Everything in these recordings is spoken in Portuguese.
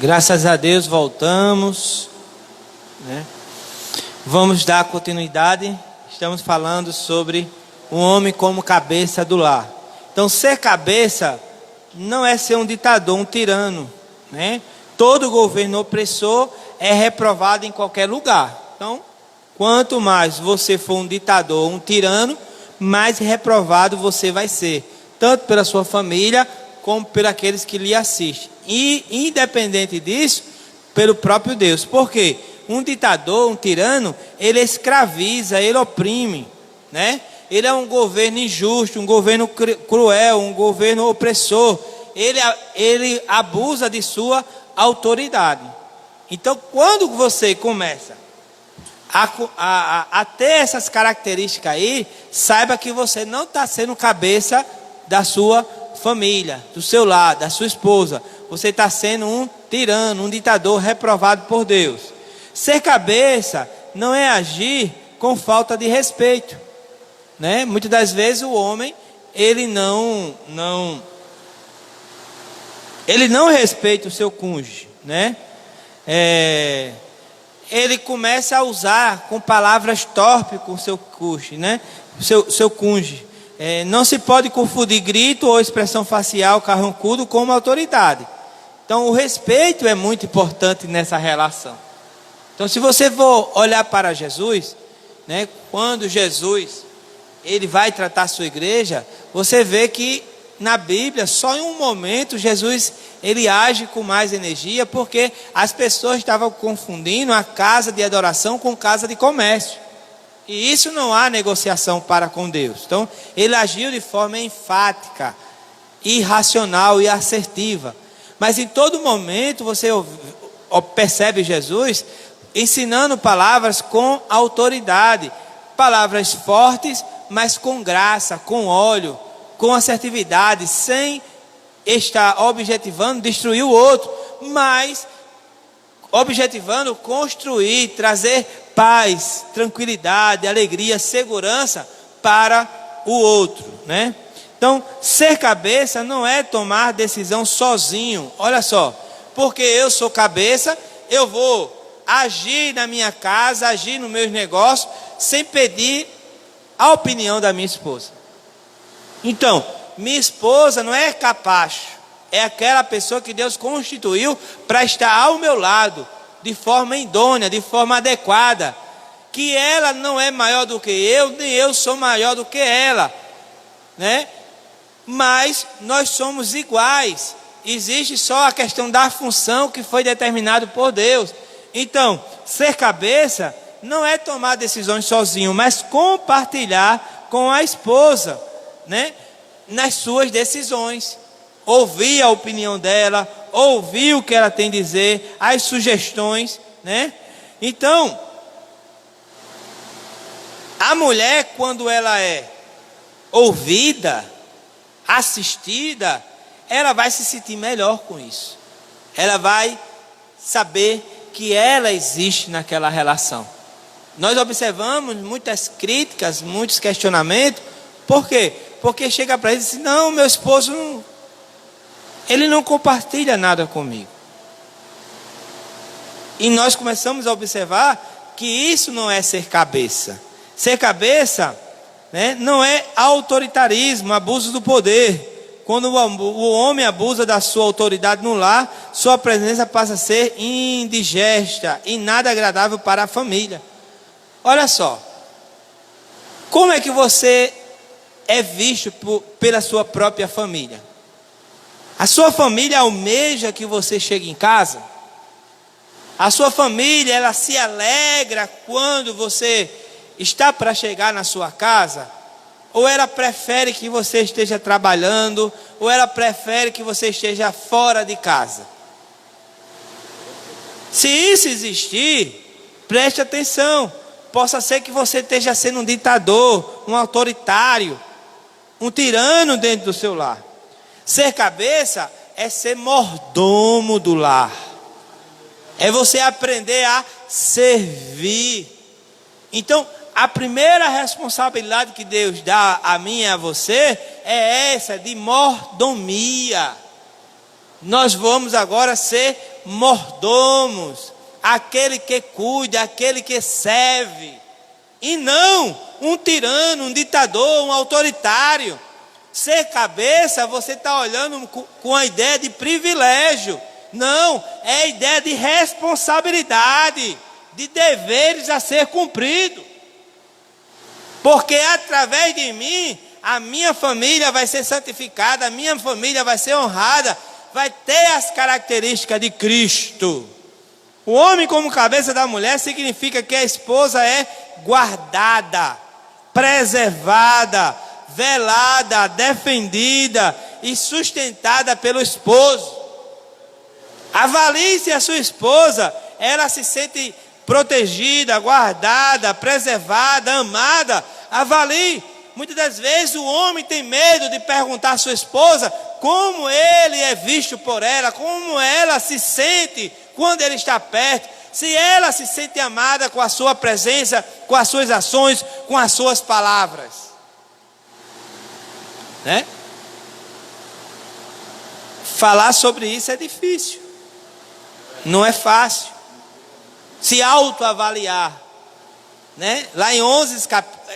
Graças a Deus voltamos, né? Vamos dar continuidade. Estamos falando sobre o homem como cabeça do lar. Então, ser cabeça não é ser um ditador, um tirano, né? Todo governo opressor é reprovado em qualquer lugar. Então, quanto mais você for um ditador, um tirano, mais reprovado você vai ser, tanto pela sua família como por aqueles que lhe assistem. E, independente disso, pelo próprio Deus. Por quê? Um ditador, um tirano, ele escraviza, ele oprime, né? Ele é um governo injusto, um governo cruel, um governo opressor. Ele abusa de sua autoridade. Então, quando você começa a ter essas características aí, saiba que você não está sendo cabeça da sua família, do seu lar, da sua esposa. Você está sendo um tirano, um ditador reprovado por Deus. Ser cabeça não é agir com falta de respeito, né? Muitas das vezes o homem, ele não respeita o seu cônjuge, né? Ele começa a usar com palavras torpes com o seu cônjuge, né? Seu cônjuge. Não se pode confundir grito ou expressão facial carrancudo com uma autoridade. Então, o respeito é muito importante nessa relação. Então, se você for olhar para Jesus, né, quando Jesus ele vai tratar a sua igreja, você vê que na Bíblia, só em um momento, Jesus ele age com mais energia, porque as pessoas estavam confundindo a casa de adoração com casa de comércio. E isso não há negociação para com Deus. Então, ele agiu de forma enfática, irracional e assertiva. Mas em todo momento você percebe Jesus ensinando palavras com autoridade. Palavras fortes, mas com graça, com óleo, com assertividade, sem estar objetivando destruir o outro, mas objetivando construir, trazer paz, tranquilidade, alegria, segurança para o outro, né? Então, ser cabeça não é tomar decisão sozinho. Olha só, porque eu sou cabeça, eu vou agir na minha casa, agir nos meus negócios, sem pedir a opinião da minha esposa. Então, minha esposa não é capacho, é aquela pessoa que Deus constituiu para estar ao meu lado, de forma idônea, de forma adequada, que ela não é maior do que eu, nem eu sou maior do que ela, né? Mas nós somos iguais. Existe só a questão da função que foi determinado por Deus. Então, ser cabeça não é tomar decisões sozinho, mas compartilhar com a esposa, né, nas suas decisões. Ouvir a opinião dela, ouvir o que ela tem a dizer, as sugestões, né? Então, a mulher, quando ela é ouvida, assistida, ela vai se sentir melhor com isso. Ela vai saber que ela existe naquela relação. Nós observamos muitas críticas, muitos questionamentos. Por quê? Porque chega para ele e diz: não, meu esposo ele não compartilha nada comigo. E nós começamos a observar que isso não é ser cabeça. Ser cabeça, né, não é autoritarismo, abuso do poder. Quando o homem abusa da sua autoridade no lar, sua presença passa a ser indigesta e nada agradável para a família. Olha só, como é que você é visto pela sua própria família? A sua família almeja que você chegue em casa? A sua família, ela se alegra quando você está para chegar na sua casa? Ou ela prefere que você esteja trabalhando, ou ela prefere que você esteja fora de casa? Se isso existir, preste atenção. Possa ser que você esteja sendo um ditador, um autoritário, um tirano dentro do seu lar. Ser cabeça é ser mordomo do lar. É você aprender a servir. Então, a primeira responsabilidade que Deus dá a mim e a você é essa, de mordomia. Nós vamos agora ser mordomos, aquele que cuida, aquele que serve, e não um tirano, um ditador, um autoritário. Ser cabeça, você está olhando com a ideia de privilégio. Não, é a ideia de responsabilidade, de deveres a ser cumprido. Porque através de mim, a minha família vai ser santificada, a minha família vai ser honrada, vai ter as características de Cristo. O homem como cabeça da mulher significa que a esposa é guardada, preservada, velada, defendida e sustentada pelo esposo. Avalie se a sua esposa, ela se sente protegida, guardada, preservada, amada. Avalie. Muitas das vezes o homem tem medo de perguntar à sua esposa como ele é visto por ela, como ela se sente quando ele está perto, se ela se sente amada com a sua presença, com as suas ações, com as suas palavras. Né? Falar sobre isso é difícil, não é fácil. Se autoavaliar, né? Lá em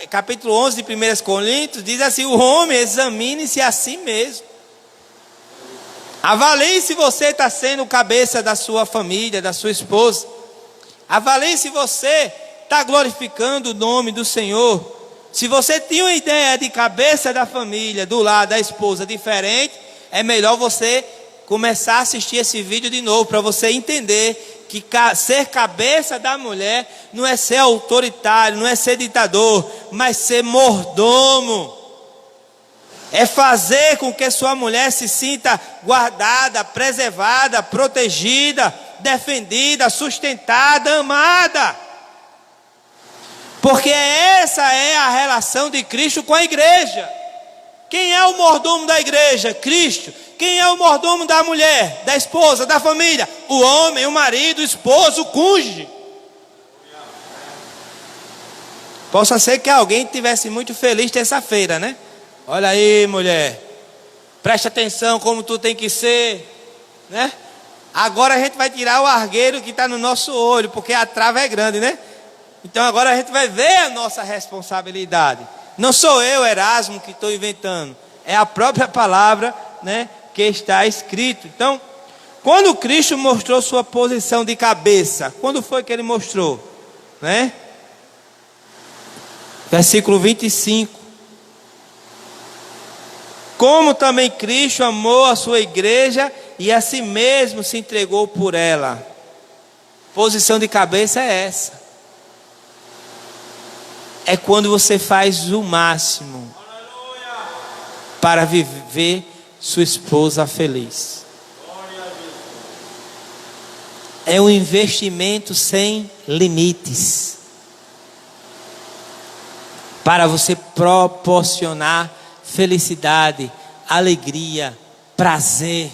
capítulo 11 de 1 Coríntios, diz assim: o homem examine-se a si mesmo. Avalie se você está sendo cabeça da sua família, da sua esposa. Avalie se você está glorificando o nome do Senhor. Se você tinha uma ideia de cabeça da família, do lado da esposa diferente, é melhor você começar a assistir esse vídeo de novo, para você entender que ser cabeça da mulher não é ser autoritário, não é ser ditador, mas ser mordomo. É fazer com que sua mulher se sinta guardada, preservada, protegida, defendida, sustentada, amada. Porque essa é a relação de Cristo com a igreja. Quem é o mordomo da igreja? Cristo. Quem é o mordomo da mulher, da esposa, da família? O homem, o marido, o esposo, o cônjuge. Possa ser que alguém estivesse muito feliz terça-feira, né? Olha aí, mulher, preste atenção como tu tem que ser, né? Agora a gente vai tirar o argueiro que está no nosso olho, porque a trava é grande, né? Então agora a gente vai ver a nossa responsabilidade. Não sou eu, Erasmo, que estou inventando. É a própria palavra, né, que está escrito. Então, quando Cristo mostrou sua posição de cabeça, quando foi que ele mostrou? Né? Versículo 25. Como também Cristo amou a sua igreja e a si mesmo se entregou por ela. Posição de cabeça é essa. É quando você faz o máximo para viver sua esposa feliz. É um investimento sem limites para você proporcionar felicidade, alegria, prazer,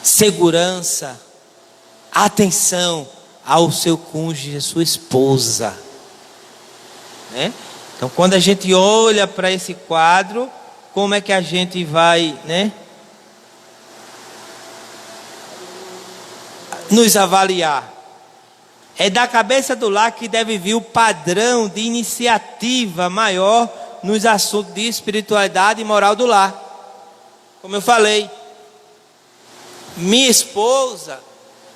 segurança, atenção ao seu cônjuge, a sua esposa. Né? Então, quando a gente olha para esse quadro, como é que a gente vai, né, nos avaliar? É da cabeça do lar que deve vir o padrão de iniciativa maior nos assuntos de espiritualidade e moral do lar. Como eu falei, minha esposa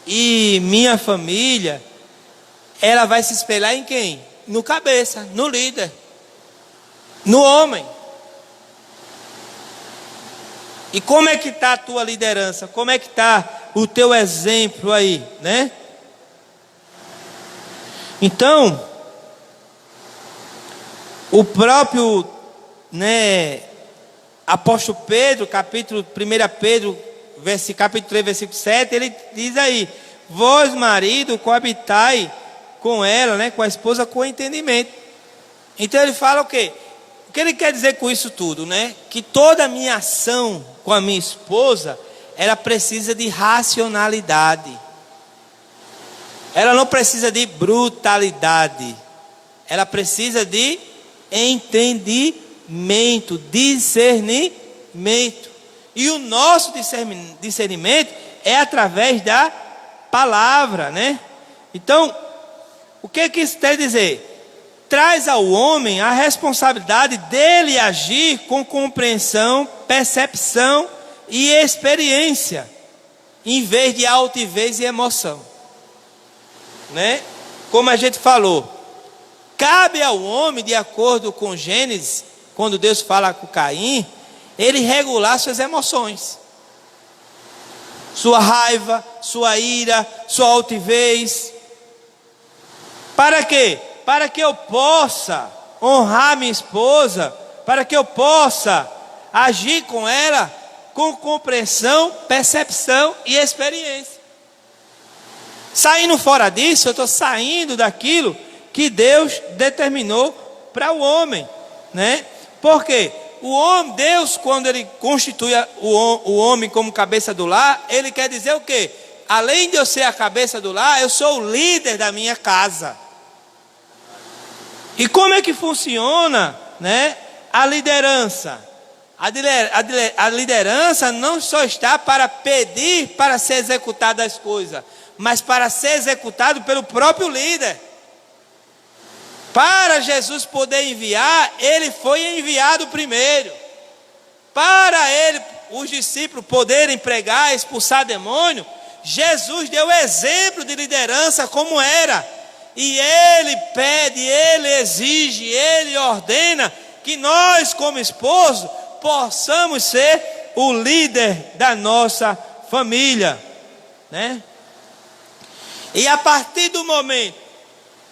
e minha família, ela vai se espelhar em quem? No cabeça, no líder, no homem. E como é que está a tua liderança? Como é que está o teu exemplo aí, né? Então, o próprio, né, apóstolo Pedro, capítulo 1 Pedro, capítulo 3, versículo 7, ele diz aí: vós, marido, coabitai com ela, né, com a esposa, com entendimento. Então ele fala o quê? O que ele quer dizer com isso tudo, né? Que toda a minha ação com a minha esposa, ela precisa de racionalidade. Ela não precisa de brutalidade. Ela precisa de entendimento, discernimento. E o nosso discernimento é através da palavra, né? Então, o que isso quer dizer? Traz ao homem a responsabilidade dele agir com compreensão, percepção e experiência, em vez de altivez e emoção, né? Como a gente falou, cabe ao homem, de acordo com Gênesis, quando Deus fala com Caim, ele regular suas emoções, sua raiva, sua ira, sua altivez. Para quê? Para que eu possa honrar minha esposa, para que eu possa agir com ela com compreensão, percepção e experiência. Saindo fora disso, eu estou saindo daquilo que Deus determinou para o homem, né? Por quê? O homem, Deus, quando Ele constitui o homem como cabeça do lar, Ele quer dizer o quê? Além de eu ser a cabeça do lar, eu sou o líder da minha casa. E como é que funciona, né, a liderança? A liderança não só está para pedir para ser executada as coisas, mas para ser executado pelo próprio líder. Para Jesus poder enviar, ele foi enviado primeiro. Para ele, os discípulos poderem pregar, expulsar demônio, Jesus deu exemplo de liderança como era. E ele pede, ele exige, ele ordena que nós, como esposo, possamos ser o líder da nossa família, né? E a partir do momento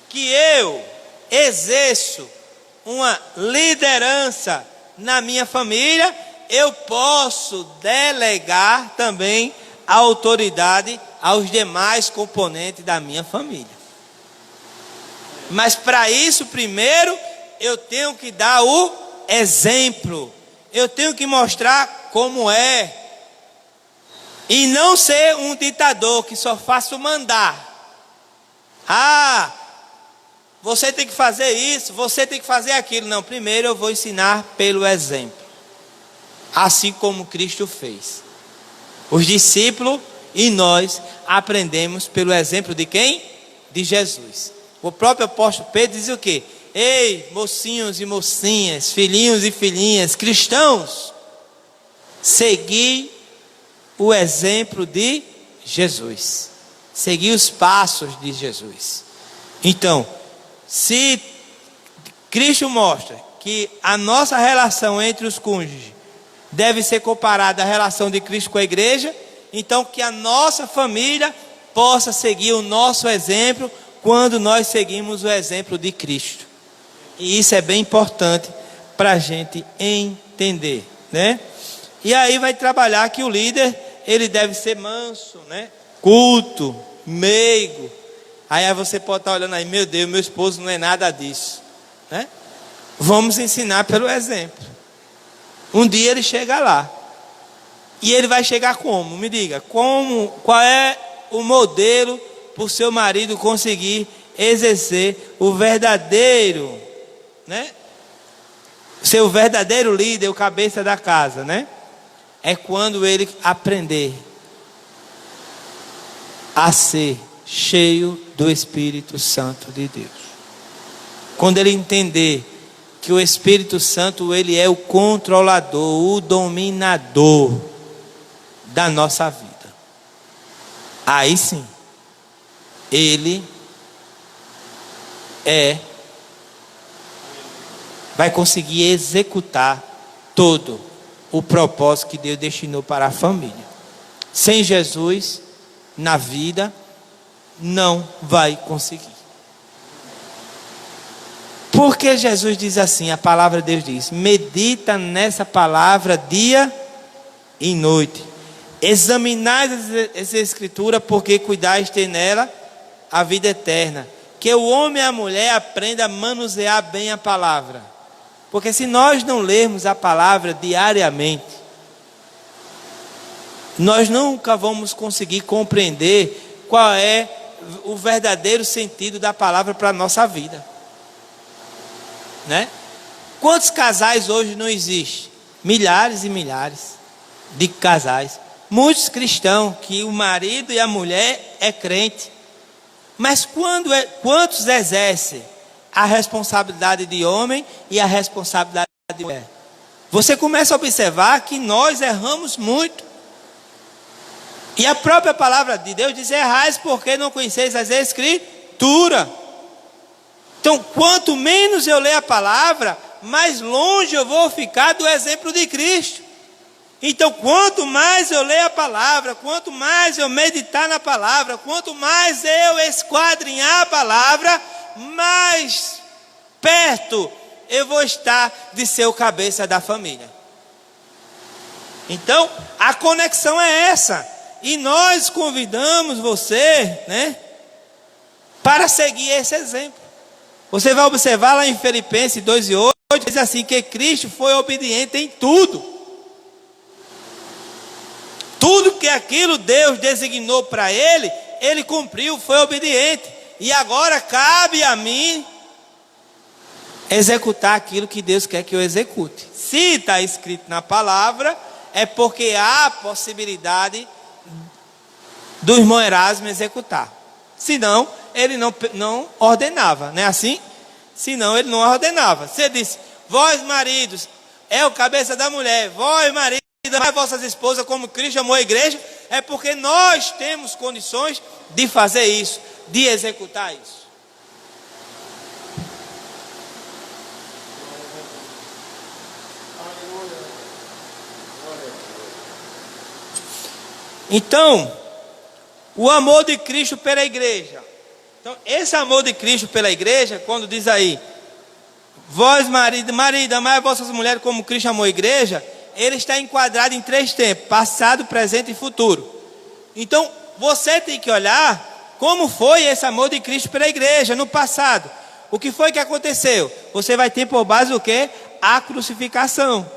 que eu exerço uma liderança na minha família, eu posso delegar também a autoridade aos demais componentes da minha família. Mas para isso, primeiro, eu tenho que dar o exemplo. Eu tenho que mostrar como é. E não ser um ditador que só faço mandar. Ah, você tem que fazer isso, você tem que fazer aquilo. Não, primeiro eu vou ensinar pelo exemplo. Assim como Cristo fez. Os discípulos e nós aprendemos pelo exemplo de quem? De Jesus. O próprio apóstolo Pedro diz o quê? Ei, mocinhos e mocinhas, filhinhos e filhinhas, cristãos, segui o exemplo de Jesus. Segui os passos de Jesus. Então, se Cristo mostra que a nossa relação entre os cônjuges deve ser comparada à relação de Cristo com a igreja, então que a nossa família possa seguir o nosso exemplo quando nós seguimos o exemplo de Cristo. E isso é bem importante para a gente entender, né? E aí vai trabalhar que o líder, ele deve ser manso, né? Culto, meigo. Aí você pode estar olhando aí, meu Deus, meu esposo não é nada disso, né? Vamos ensinar pelo exemplo. Um dia ele chega lá. E ele vai chegar como? Me diga, qual é o modelo para o seu marido conseguir exercer o verdadeiro, né? Ser o verdadeiro líder, o cabeça da casa, né? É quando ele aprender a ser cheio do Espírito Santo de Deus. Quando ele entender que o Espírito Santo, ele é o controlador, o dominador da nossa vida. Aí sim, ele vai conseguir executar todo o propósito que Deus destinou para a família. Sem Jesus, na vida, não vai conseguir. Porque Jesus diz assim, a palavra de Deus diz, medita nessa palavra dia e noite. Examinai essa escritura, porque cuidais ter nela a vida eterna. Que o homem e a mulher aprendam a manusear bem a palavra. Porque se nós não lermos a palavra diariamente, nós nunca vamos conseguir compreender qual é o verdadeiro sentido da palavra para a nossa vida, né? Quantos casais hoje não existem? Milhares e milhares de casais. muitos cristãos que o marido e a mulher é crente. Mas quantos exercem a responsabilidade de homem e a responsabilidade de mulher? Você começa a observar que nós erramos muito. E a própria palavra de Deus diz: errais porque não conheceis as Escrituras. Então, quanto menos eu ler a palavra, mais longe eu vou ficar do exemplo de Cristo. Então, quanto mais eu ler a palavra, quanto mais eu meditar na palavra, quanto mais eu esquadrinhar a palavra, mais perto eu vou estar de ser o cabeça da família. Então, a conexão é essa. E nós convidamos você, né, para seguir esse exemplo. Você vai observar lá em Filipenses 2:8, diz assim, que Cristo foi obediente em tudo. Tudo que aquilo Deus designou para ele, ele cumpriu, foi obediente. E agora cabe a mim executar aquilo que Deus quer que eu execute. Se está escrito na palavra, é porque há possibilidade do irmão Erasmo executar. Senão, ele não ordenava, não é assim? Senão, ele não ordenava. Você disse: vós maridos, é o cabeça da mulher, vós maridos, amai vossas esposas como Cristo amou a igreja, é porque nós temos condições de fazer isso, de executar isso. Então, o amor de Cristo pela igreja. Então, esse amor de Cristo pela igreja, quando diz aí, vós marido, amai vossas mulheres como Cristo amou a igreja, ele está enquadrado em 3 tempos: passado, presente e futuro. Então, você tem que olhar como foi esse amor de Cristo pela igreja no passado. O que foi que aconteceu? Você vai ter por base o quê? A crucificação.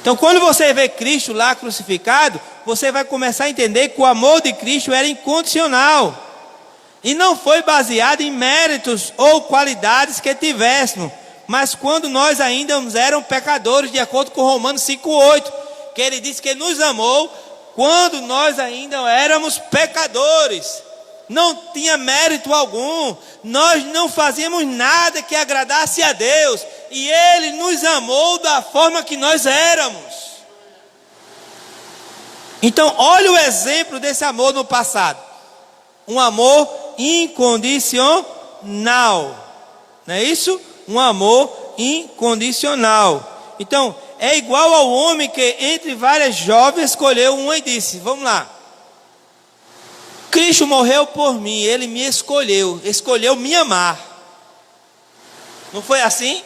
Então, quando você vê Cristo lá crucificado, você vai começar a entender que o amor de Cristo era incondicional. E não foi baseado em méritos ou qualidades que tivéssemos, mas quando nós ainda éramos pecadores, de acordo com Romanos 5:8, que ele diz que nos amou quando nós ainda éramos pecadores. Não tinha mérito algum, nós não fazíamos nada que agradasse a Deus, e ele nos amou da forma que nós éramos. Então, olha o exemplo desse amor no passado. Um amor incondicional, não é isso? Um amor incondicional. Então, é igual ao homem que entre várias jovens escolheu uma e disse: vamos lá, Cristo morreu por mim, ele me escolheu me amar. Não foi assim?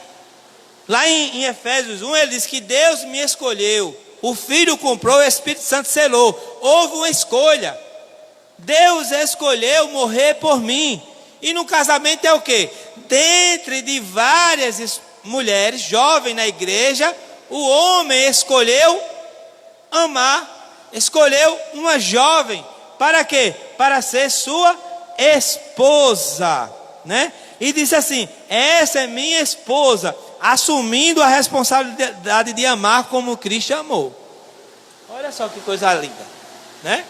Lá em Efésios 1 ele diz que Deus me escolheu, o Filho comprou, o Espírito Santo selou. Houve uma escolha. Deus escolheu morrer por mim. E no casamento é o quê? Dentre de várias mulheres jovens na igreja, o homem escolheu amar, escolheu uma jovem. Para quê? Para ser sua esposa, né? E disse assim: essa é minha esposa, assumindo a responsabilidade de amar como Cristo amou. Olha só que coisa linda, né?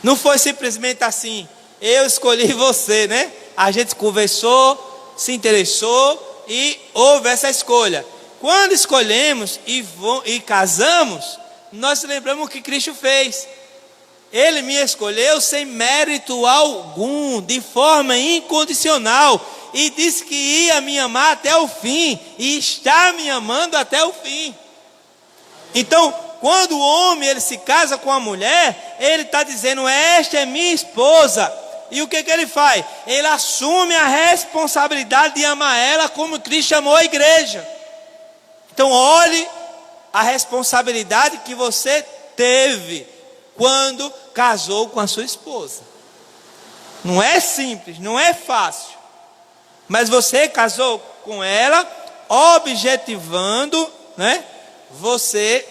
Não foi simplesmente assim, eu escolhi você, né? A gente conversou, se interessou e houve essa escolha. Quando escolhemos e casamos, nós lembramos o que Cristo fez. Ele me escolheu sem mérito algum, de forma incondicional, e disse que ia me amar até o fim, e está me amando até o fim. Então, quando o homem ele se casa com a mulher, ele está dizendo: esta é minha esposa. E o que ele faz? Ele assume a responsabilidade de amar ela como Cristo amou a igreja. Então, olhe a responsabilidade que você teve quando casou com a sua esposa. Não é simples, não é fácil, mas você casou com ela objetivando, né? Você,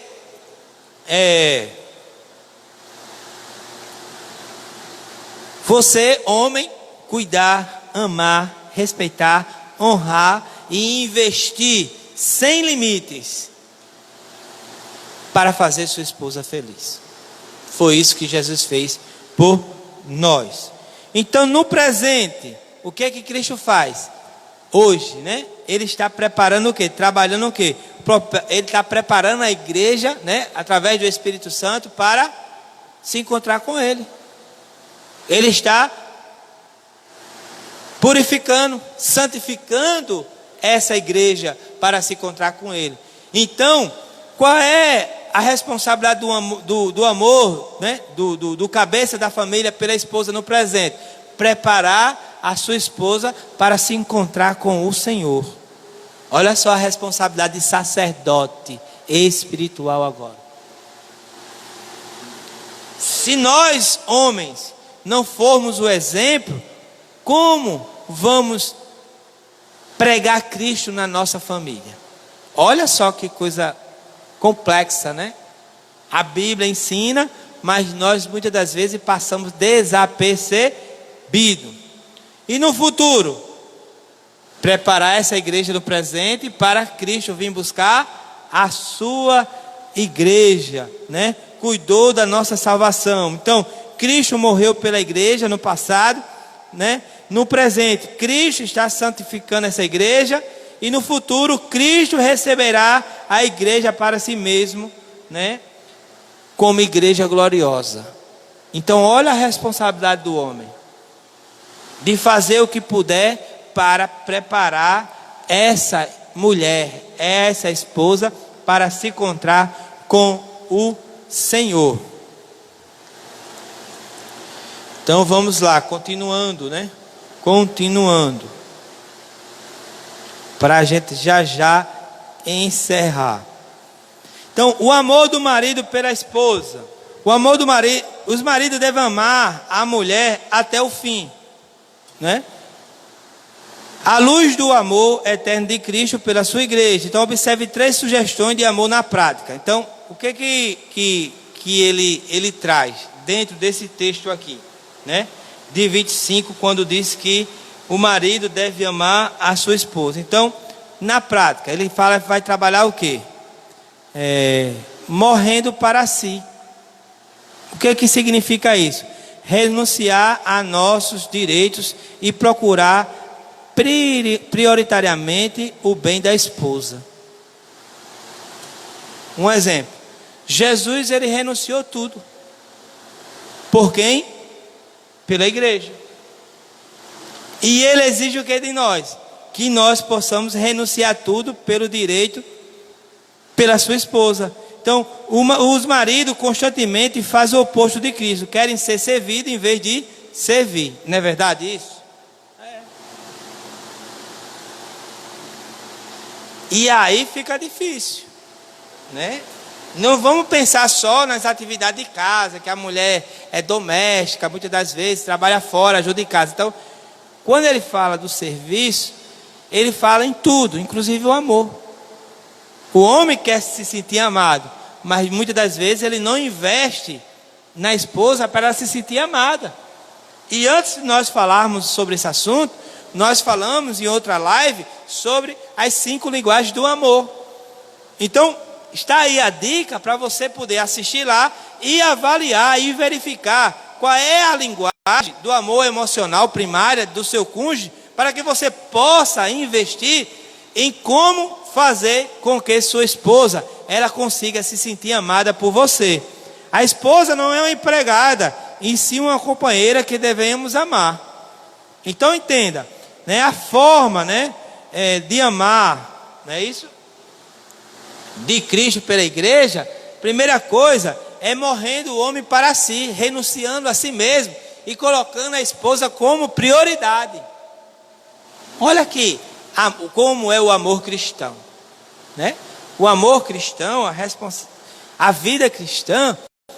homem, cuidar, amar, respeitar, honrar e investir sem limites para fazer sua esposa feliz. Foi isso que Jesus fez por nós. Então, no presente, o que é que Cristo faz? Hoje, né? Ele está preparando o quê? Trabalhando o quê? Ele está preparando a igreja, né? Através do Espírito Santo para se encontrar com Ele. Ele está purificando, santificando essa igreja para se encontrar com Ele. Então, qual é a responsabilidade do amor, né? do cabeça da família pela esposa no presente? Preparar a sua esposa para se encontrar com o Senhor. Olha só a responsabilidade de sacerdote espiritual agora. Se nós, homens, não formos o exemplo, como vamos pregar Cristo na nossa família? Olha só que coisa complexa, né? A Bíblia ensina, mas nós muitas das vezes passamos desapercebido. E no futuro, preparar essa igreja do presente para Cristo vir buscar a sua igreja, né? Cuidou da nossa salvação. Então, Cristo morreu pela igreja no passado, né? No presente, Cristo está santificando essa igreja, e no futuro, Cristo receberá a igreja para si mesmo, né? Como igreja gloriosa. Então, olha a responsabilidade do homem, de fazer o que puder para preparar essa mulher, essa esposa, para se encontrar com o Senhor. Então vamos lá, continuando, né? Continuando, para a gente já encerrar. Então, o amor do marido pela esposa. O amor do marido, os maridos devem amar a mulher até o fim, né? À luz do amor eterno de Cristo pela sua igreja. Então, observe 3 sugestões de amor na prática. Então, o que ele traz dentro desse texto aqui, né? De 25, quando diz que o marido deve amar a sua esposa. Então, na prática, ele fala que vai trabalhar o quê? Morrendo para si. O que significa isso? Renunciar a nossos direitos e procurar prioritariamente o bem da esposa. Um exemplo: Jesus, ele renunciou tudo. Por quem? Pela igreja. E ele exige o que de nós? Que nós possamos renunciar tudo pelo direito, pela sua esposa. Então, os maridos constantemente fazem o oposto de Cristo, querem ser servidos em vez de servir. Não é verdade isso? É. E aí fica difícil, né? Não vamos pensar só nas atividades de casa, que a mulher é doméstica, muitas das vezes trabalha fora, ajuda em casa. Então, quando ele fala do serviço, ele fala em tudo, inclusive o amor. O homem quer se sentir amado, mas muitas das vezes ele não investe na esposa para ela se sentir amada. E antes de nós falarmos sobre esse assunto, nós falamos em outra live sobre as 5 linguagens do amor. Então, está aí a dica para você poder assistir lá e avaliar e verificar qual é a linguagem do amor emocional primária do seu cônjuge, para que você possa investir em como fazer com que sua esposa ela consiga se sentir amada por você. A esposa não é uma empregada, e sim uma companheira que devemos amar. Então entenda, né, a forma, né, de amar, não é isso? De Cristo pela igreja. Primeira coisa é morrendo o homem para si, renunciando a si mesmo e colocando a esposa como prioridade. Olha aqui como é o amor cristão, né? O amor cristão, a vida cristã,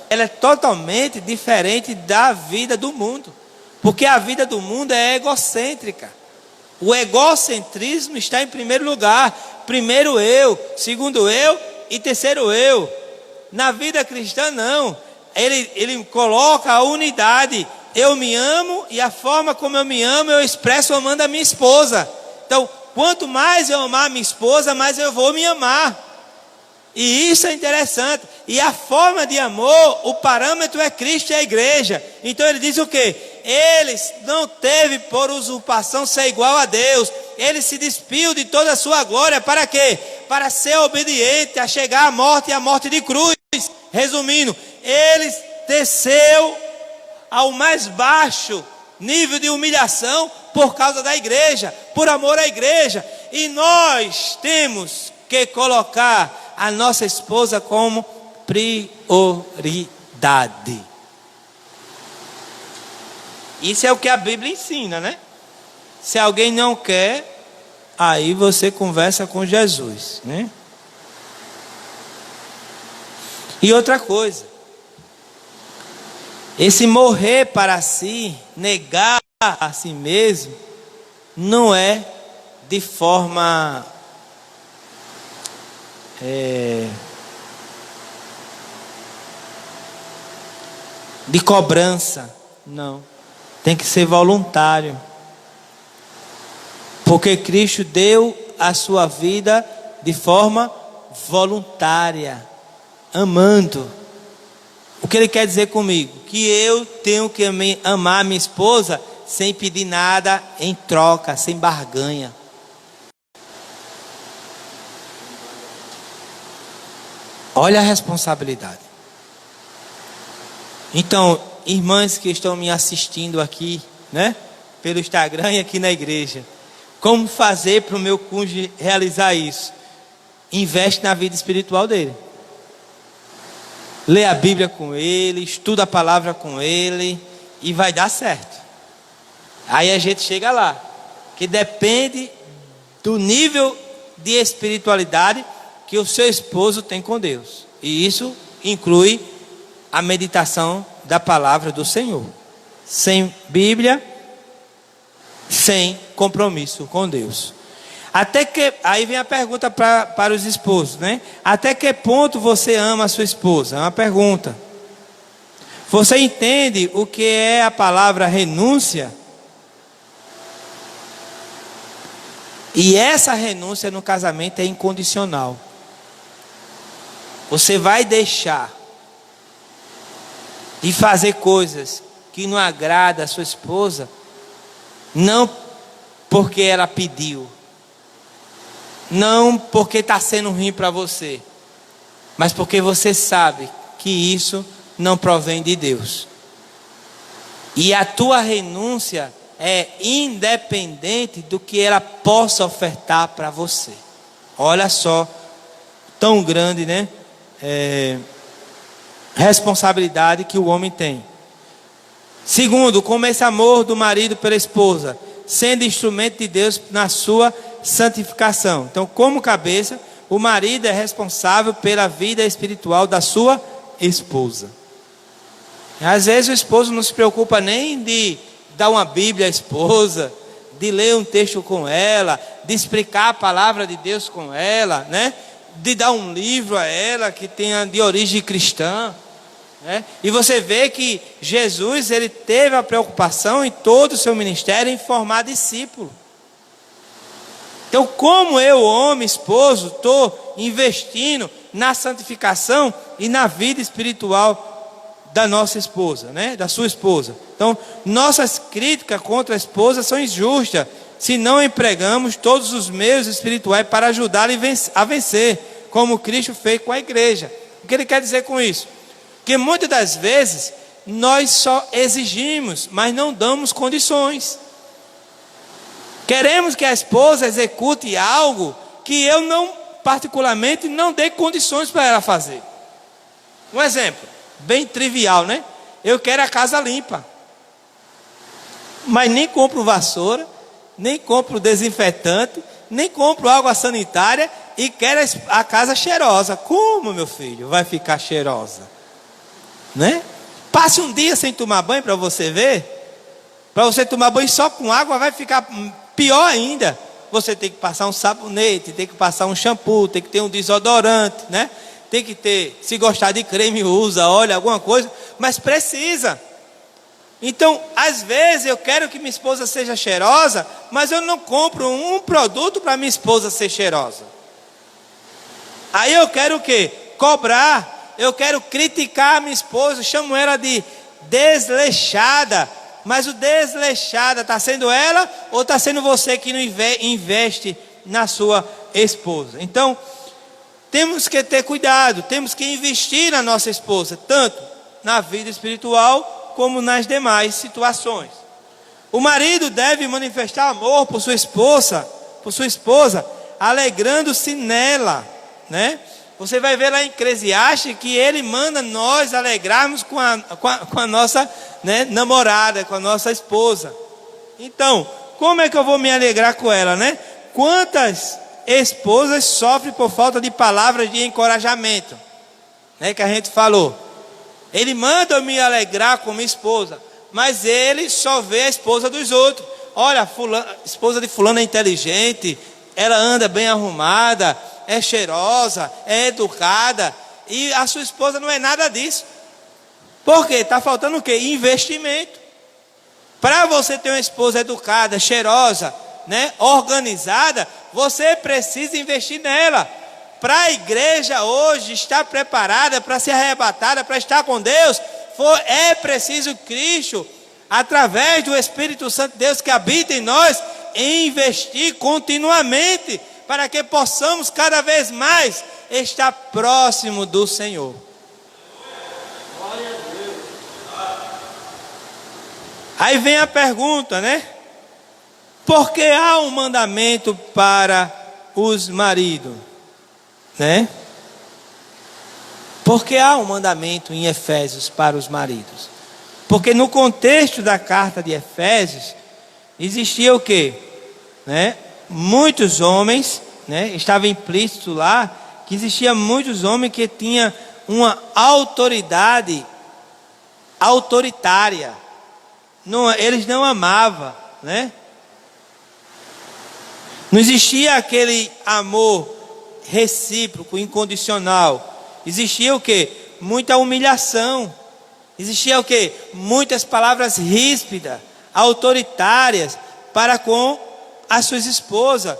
ela é totalmente diferente da vida do mundo, porque a vida do mundo é egocêntrica. O egocentrismo está em primeiro lugar. Primeiro eu, segundo eu e terceiro eu. Na vida cristã não. Ele coloca a unidade. Eu me amo, e a forma como eu me amo, eu expresso amando a minha esposa. Então, quanto mais eu amar a minha esposa, mais eu vou me amar. E isso é interessante. E a forma de amor, o parâmetro é Cristo e a igreja. Então ele diz o quê? Ele não teve por usurpação ser igual a Deus. Ele se despiu de toda a sua glória. Para quê? Para ser obediente, a chegar à morte e à morte de cruz. Resumindo, ele desceu ao mais baixo nível de humilhação por causa da igreja, por amor à igreja. E nós temos que colocar a nossa esposa como prioridade. Isso é o que a Bíblia ensina, né? Se alguém não quer, aí você conversa com Jesus, né? E outra coisa, esse morrer para si, negar a si mesmo, não é de forma de cobrança, não. Tem que ser voluntário. Porque Cristo deu a sua vida de forma voluntária, amando. O que ele quer dizer comigo? Que eu tenho que amar minha esposa sem pedir nada em troca, sem barganha. Olha a responsabilidade. Então, irmãs que estão me assistindo aqui, né? Pelo Instagram e aqui na igreja. Como fazer para o meu cônjuge realizar isso? Investe na vida espiritual dele. Lê a Bíblia com ele, estuda a palavra com ele e vai dar certo. Aí a gente chega lá, que depende do nível de espiritualidade que o seu esposo tem com Deus. E isso inclui a meditação da palavra do Senhor. Sem Bíblia, sem compromisso com Deus. Até que, aí vem a pergunta para os esposos, né? Até que ponto você ama a sua esposa? É uma pergunta. Você entende o que é a palavra renúncia? E essa renúncia no casamento é incondicional. Você vai deixar de fazer coisas que não agrada a sua esposa, não porque ela pediu, não porque está sendo ruim para você, mas porque você sabe que isso não provém de Deus. E a tua renúncia é independente do que ela possa ofertar para você. Olha só, tão grande, né? Responsabilidade que o homem tem. Segundo, como esse amor do marido pela esposa, sendo instrumento de Deus na sua santificação. Então, como cabeça, o marido é responsável pela vida espiritual da sua esposa. Às vezes o esposo não se preocupa nem de dar uma Bíblia à esposa, de ler um texto com ela, de explicar a palavra de Deus com ela, né? De dar um livro a ela que tenha de origem cristã, né? E você vê que Jesus, ele teve a preocupação em todo o seu ministério em formar discípulo. Então, como eu, homem, esposo, estou investindo na santificação e na vida espiritual da nossa esposa, né? Da sua esposa. Então, nossas críticas contra a esposa são injustas, se não empregamos todos os meios espirituais para ajudá-la a vencer, como Cristo fez com a igreja. O que ele quer dizer com isso? Que muitas das vezes nós só exigimos, mas não damos condições. Queremos que a esposa execute algo que eu não, particularmente, não dei condições para ela fazer. Um exemplo, bem trivial, né? Eu quero a casa limpa, mas nem compro vassoura, nem compro desinfetante, nem compro água sanitária e quero a casa cheirosa. Como, meu filho, vai ficar cheirosa? Né? Passe um dia sem tomar banho para você ver. Para você tomar banho só com água vai ficar pior ainda. Você tem que passar um sabonete, tem que passar um shampoo, tem que ter um desodorante, né? Tem que ter, se gostar de creme, usa, óleo, alguma coisa, mas precisa. Então, às vezes eu quero que minha esposa seja cheirosa, mas eu não compro um produto para minha esposa ser cheirosa. Aí eu quero o quê? Cobrar. Eu quero criticar a minha esposa. Chamo ela de desleixada. Mas o desleixada está sendo ela ou está sendo você que não investe na sua esposa? Então, temos que ter cuidado. Temos que investir na nossa esposa, tanto na vida espiritual como nas demais situações. O marido deve manifestar amor por sua esposa, alegrando-se nela, né? Você vai ver lá em Eclesiastes que ele manda nós alegrarmos com a nossa, né, namorada, com a nossa esposa. Então, como é que eu vou me alegrar com ela, né? Quantas esposas sofrem por falta de palavras de encorajamento, né, que a gente falou. Ele manda eu me alegrar com minha esposa, mas ele só vê a esposa dos outros. Olha, a esposa de fulano é inteligente, ela anda bem arrumada, é cheirosa, é educada, e a sua esposa não é nada disso. Por quê? Está faltando o quê? Investimento. Para você ter uma esposa educada, cheirosa, né, organizada, você precisa investir nela. Para a igreja hoje estar preparada para ser arrebatada, para estar com Deus, é preciso Cristo, através do Espírito Santo de Deus que habita em nós, investir continuamente, para que possamos cada vez mais estar próximo do Senhor. Aí vem a pergunta, né? Por que há um mandamento para os maridos, né? Por que há um mandamento em Efésios para os maridos? Porque no contexto da carta de Efésios existia o quê? Né? Muitos homens, né? Estava implícito lá que existia muitos homens que tinham uma autoridade autoritária. Não, eles não amavam, né? Não existia aquele amor recíproco, incondicional. Existia o quê? Muita humilhação. Existia o quê? Muitas palavras ríspidas, autoritárias para com as suas esposas,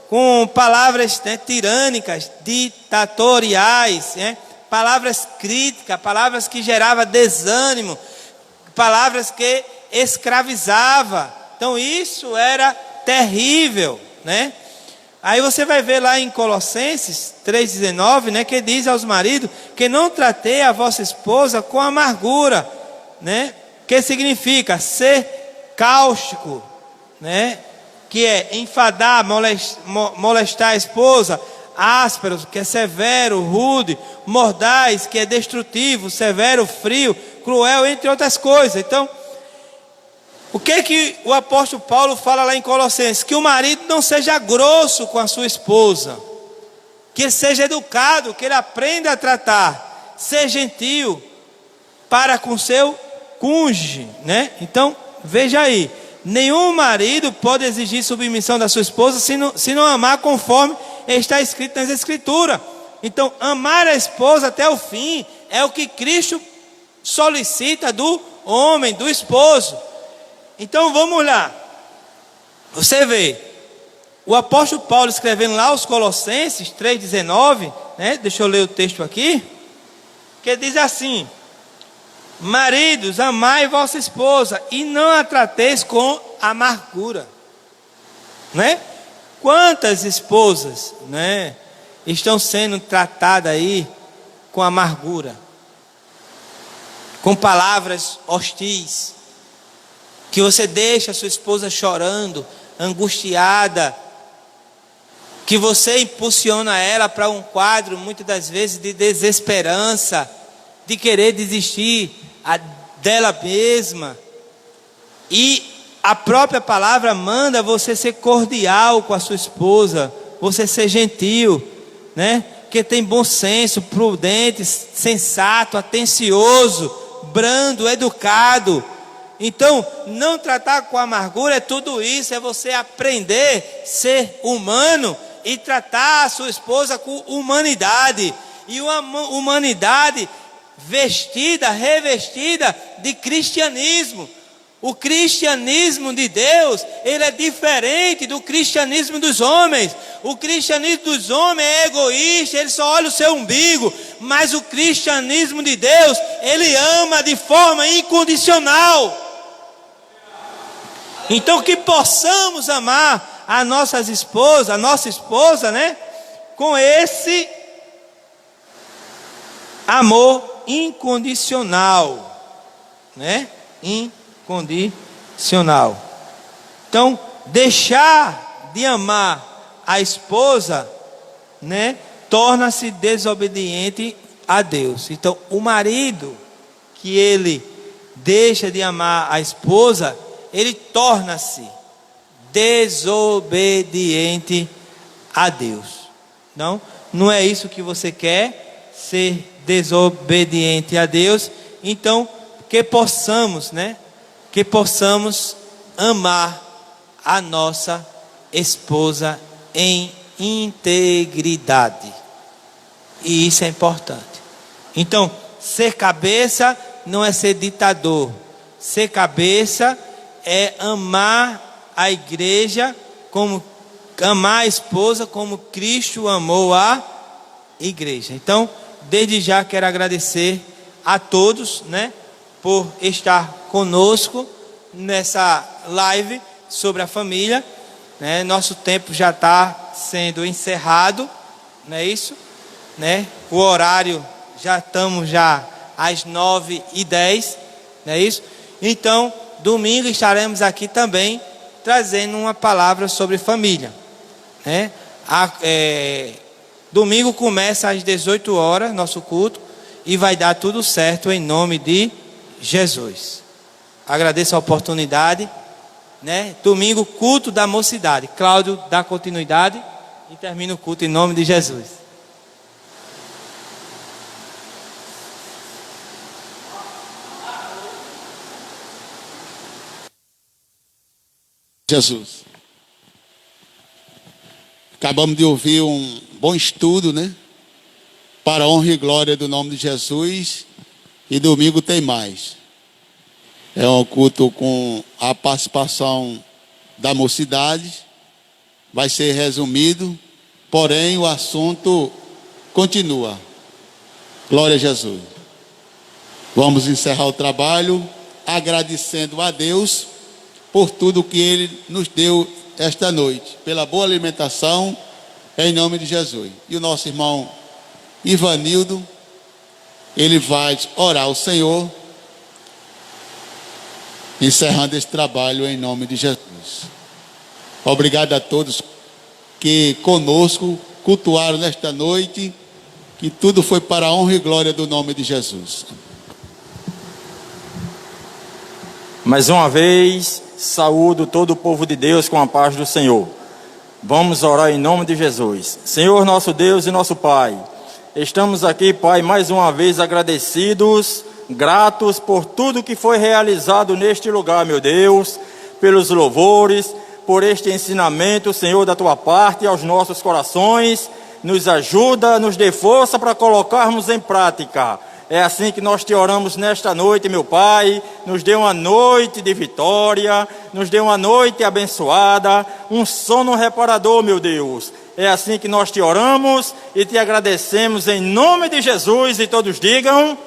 com palavras, né, tirânicas, ditatoriais, né? Palavras críticas, palavras que geravam desânimo, palavras que escravizavam. Então isso era terrível, né? Aí você vai ver lá em Colossenses 3,19, né, que diz aos maridos que não tratei a vossa esposa com amargura, né? Que significa ser cáustico, né? Que é enfadar, molestar a esposa, áspero, que é severo, rude, mordaz, que é destrutivo, severo, frio, cruel, entre outras coisas. Então, o que o apóstolo Paulo fala lá em Colossenses? Que o marido não seja grosso com a sua esposa, que ele seja educado, que ele aprenda a tratar, ser gentil para com seu cônjuge, né? Então, veja aí, nenhum marido pode exigir submissão da sua esposa se não amar conforme está escrito nas Escrituras. Então, amar a esposa até o fim é o que Cristo solicita do homem, do esposo. Então vamos lá. Você vê o apóstolo Paulo escrevendo lá aos Colossenses 3,19, né? Deixa eu ler o texto aqui, que diz assim: maridos, amai vossa esposa e não a trateis com amargura, né? Quantas esposas, né, estão sendo tratadas aí com amargura, com palavras hostis, que você deixa a sua esposa chorando, angustiada, que você impulsiona ela para um quadro, muitas das vezes, de desesperança, de querer desistir dela mesma. E a própria palavra manda você ser cordial com a sua esposa, você ser gentil, né? Que tem bom senso, prudente, sensato, atencioso, brando, educado. Então, não tratar com amargura é tudo isso, é você aprender a ser humano e tratar a sua esposa com humanidade. E uma humanidade vestida, revestida de cristianismo. O cristianismo de Deus, ele é diferente do cristianismo dos homens. O cristianismo dos homens é egoísta, ele só olha o seu umbigo. Mas o cristianismo de Deus, ele ama de forma incondicional. Então que possamos amar a nossa esposa, né? Com esse amor incondicional, né? Incondicional. Então, deixar de amar a esposa, né, torna-se desobediente a Deus. Então, o marido que ele deixa de amar a esposa, ele torna-se desobediente a Deus. Não é isso que você quer, ser desobediente a Deus. Então, que possamos amar a nossa esposa em integridade. E isso é importante. Então, ser cabeça não é ser ditador. Ser cabeça é amar a igreja, amar a esposa como Cristo amou a igreja. Então, desde já quero agradecer a todos, né, por estar conosco nessa live sobre a família, né? Nosso tempo já está sendo encerrado, não é isso? Né? O horário, já estamos às 9h10, não é isso? Então, domingo estaremos aqui também trazendo uma palavra sobre família, né? Domingo começa às 18 horas nosso culto e vai dar tudo certo em nome de Jesus. Agradeço a oportunidade, né? Domingo, culto da mocidade. Cláudio dá continuidade e termina o culto em nome de Jesus. Jesus. Acabamos de ouvir um bom estudo, né? Para a honra e glória do nome de Jesus. E domingo tem mais. É um culto com a participação da mocidade. Vai ser resumido, porém o assunto continua. Glória a Jesus. Vamos encerrar o trabalho agradecendo a Deus por tudo que Ele nos deu esta noite, pela boa alimentação, em nome de Jesus. E o nosso irmão Ivanildo, ele vai orar ao Senhor, encerrando esse trabalho em nome de Jesus. Obrigado a todos que conosco cultuaram nesta noite, que tudo foi para a honra e glória do nome de Jesus. Mais uma vez, saúdo todo o povo de Deus com a paz do Senhor. Vamos orar em nome de Jesus. Senhor, nosso Deus e nosso Pai, estamos aqui, Pai, mais uma vez agradecidos, gratos por tudo que foi realizado neste lugar, meu Deus, pelos louvores, por este ensinamento, Senhor, da Tua parte aos nossos corações. Nos ajuda, nos dê força para colocarmos em prática. É assim que nós te oramos nesta noite, meu Pai. Nos dê uma noite de vitória, nos dê uma noite abençoada, um sono reparador, meu Deus. É assim que nós te oramos e te agradecemos em nome de Jesus. E todos digam...